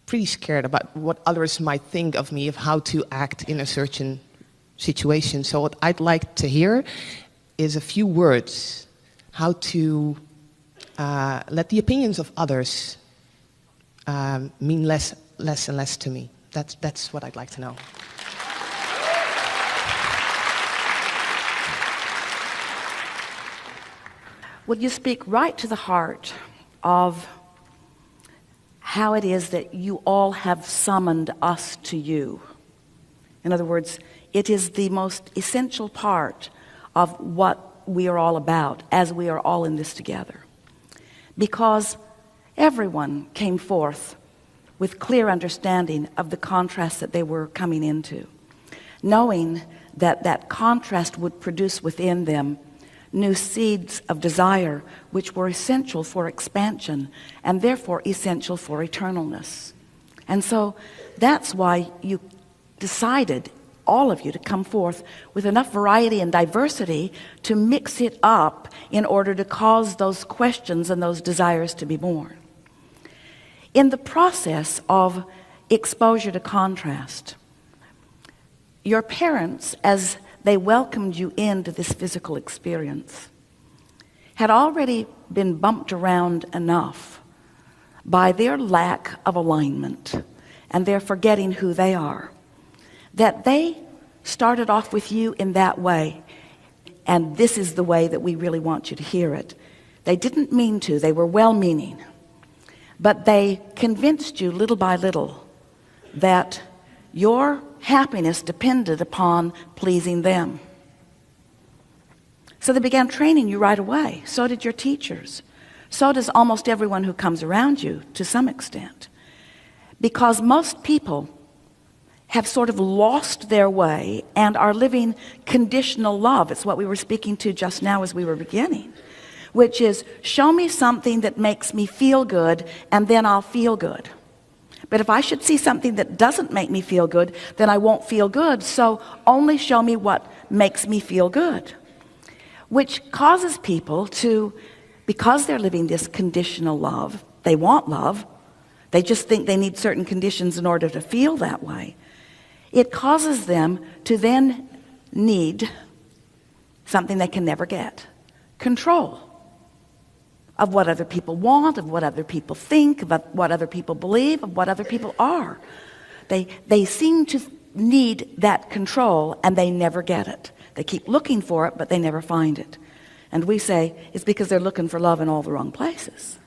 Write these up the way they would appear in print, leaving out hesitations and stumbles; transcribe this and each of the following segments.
pretty scared about what others might think of me, of how to act in a certain situation. So what I'd like to hear is a few words, how to let the opinions of others mean less and less to me. That's what I'd like to know. Well, you speak right to the heart of how it is that you all have summoned us to you. In other words, it is the most essential part of what we are all about as we are all in this together. Because everyone came forth with clear understanding of the contrast that they were coming into, knowing that that contrast would produce within them new seeds of desire which were essential for expansion and therefore essential for eternalness. And so that's why you decided, all of you, to come forth with enough variety and diversity to mix it up in order to cause those questions and those desires to be born. In the process of exposure to contrast, your parents, as they welcomed you into this physical experience, had already been bumped around enough by their lack of alignment and their forgetting who they are, that they started off with you in that way. And this is the way that we really want you to hear it. They didn't mean to, they were well-meaning, but they convinced you little by little that your happiness depended upon pleasing them. So they began training you right away. So did your teachers. So does almost everyone who comes around you to some extent. Because most people have sort of lost their way and are living conditional love. It's what we were speaking to just now as we were beginning, which is, show me something that makes me feel good and then I'll feel good. But if I should see something that doesn't make me feel good, then I won't feel good. So only show me what makes me feel good. Which causes people to, because they're living this conditional love, they want love, they just think they need certain conditions in order to feel that way. It causes them to then need something they can never get. Control of what other people want, of what other people think, of what other people believe, of what other people are. They seem to need that control and they never get it. They keep looking for it, but they never find it. And we say it's because they're looking for love in all the wrong places.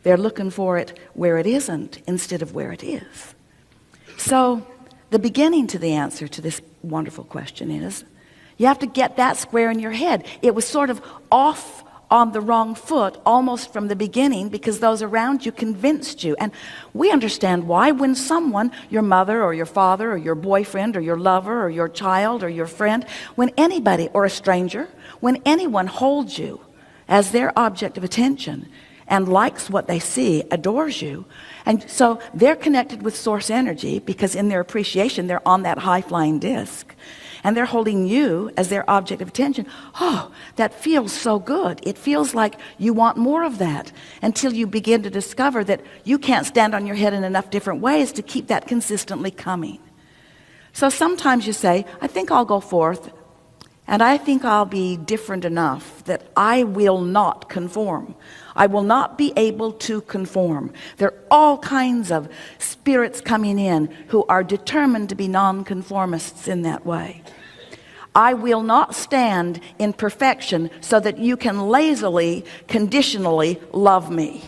They're looking for it where it isn't instead of where it is. So the beginning to the answer to this wonderful question is, you have to get that square in your head. It was sort of off on the wrong foot almost from the beginning because those around you convinced you. And we understand why. When someone, your mother or your father or your boyfriend or your lover or your child or your friend, when anybody, or a stranger, when anyone holds you as their object of attention and likes what they see, adores you, and so they're connected with source energy because in their appreciation they're on that high-flying disc. And they're holding you as their object of attention. Oh, that feels so good. It feels like you want more of that until you begin to discover that you can't stand on your head in enough different ways to keep that consistently coming. So sometimes you say, I think I'll go forth and I think I'll be different enough that I will not conform. I will not be able to conform. There are all kinds of spirits coming in who are determined to be nonconformists in that way. I will not stand in perfection so that you can lazily, conditionally love me.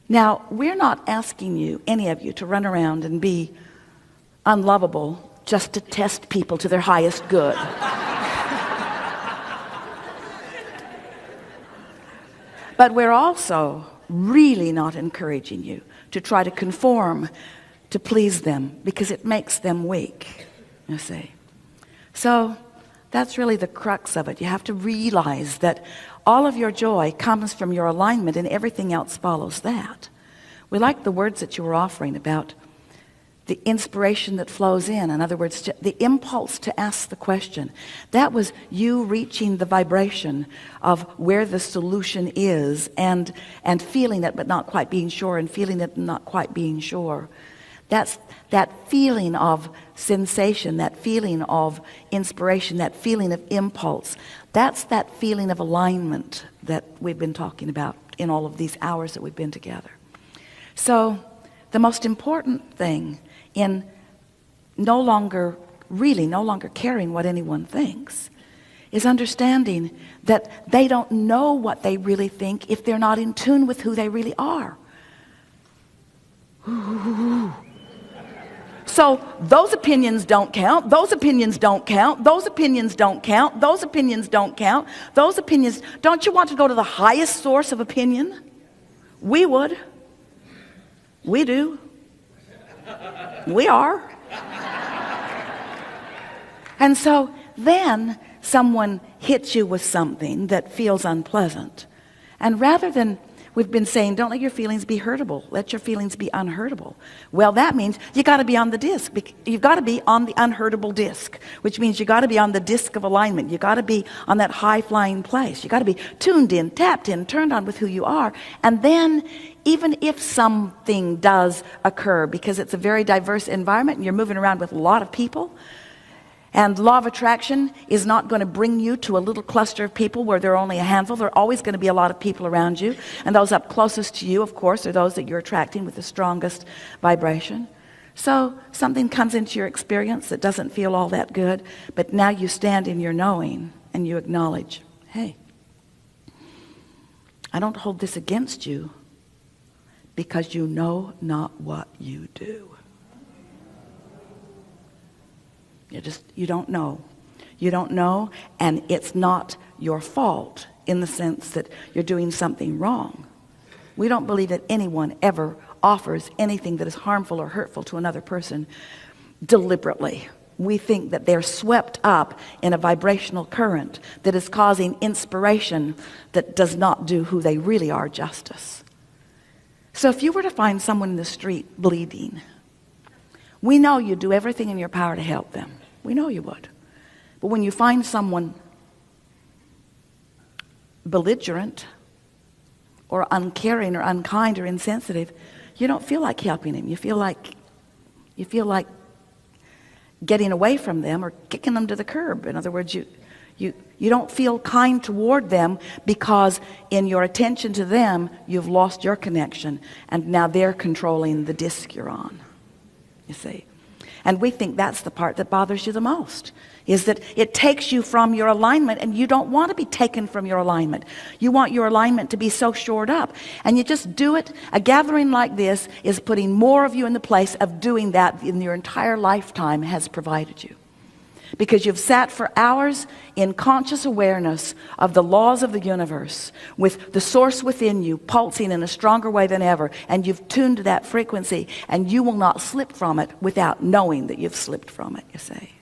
Now, we're not asking you, any of you, to run around and be unlovable just to test people to their highest good. But we're also really not encouraging you to try to conform to please them because it makes them weak, you see. So that's really the crux of it. You have to realize that all of your joy comes from your alignment and everything else follows that. We like the words that you were offering about the inspiration that flows in other words, the impulse to ask the question, that was you reaching the vibration of where the solution is and feeling it but not quite being sure, and feeling it and not quite being sure. That's that feeling of sensation, that feeling of inspiration, that feeling of impulse. That's that feeling of alignment that we've been talking about in all of these hours that we've been together. So the most important thing in no longer caring what anyone thinks is understanding that they don't know what they really think if they're not in tune with who they really are. So those opinions don't count, those opinions don't count, those opinions don't count, those opinions don't count, those opinions. Don't you want to go to the highest source of opinion? We would. We do. We are. And so then someone hits you with something that feels unpleasant. And rather than, we've been saying, don't let your feelings be hurtable. Let your feelings be unhurtable. Well, that means you got to be on the disc. You've got to be on the unhurtable disc, which means you got to be on the disc of alignment. You got to be on that high-flying place. You got to be tuned in, tapped in, turned on with who you are. And then even if something does occur, because it's a very diverse environment and you're moving around with a lot of people, and law of attraction is not going to bring you to a little cluster of people where there are only a handful. There are always going to be a lot of people around you. And those up closest to you, of course, are those that you're attracting with the strongest vibration. So something comes into your experience that doesn't feel all that good, but now you stand in your knowing and you acknowledge, hey, I don't hold this against you because you know not what you do. You don't know. You don't know, and it's not your fault in the sense that you're doing something wrong. We don't believe that anyone ever offers anything that is harmful or hurtful to another person deliberately. We think that they're swept up in a vibrational current that is causing inspiration that does not do who they really are justice. So if you were to find someone in the street bleeding, we know you'd do everything in your power to help them. We know you would. But when you find someone belligerent or uncaring or unkind or insensitive, you don't feel like helping him. You feel like getting away from them or kicking them to the curb. In other words, you don't feel kind toward them because in your attention to them, you've lost your connection, and now they're controlling the disc you're on, you see. And we think that's the part that bothers you the most, is that it takes you from your alignment, and you don't want to be taken from your alignment. You want your alignment to be so shored up, and you just do it. A gathering like this is putting more of you in the place of doing that than your entire lifetime has provided you. Because you've sat for hours in conscious awareness of the laws of the universe, with the source within you pulsing in a stronger way than ever, and you've tuned to that frequency, and you will not slip from it without knowing that you've slipped from it, you see.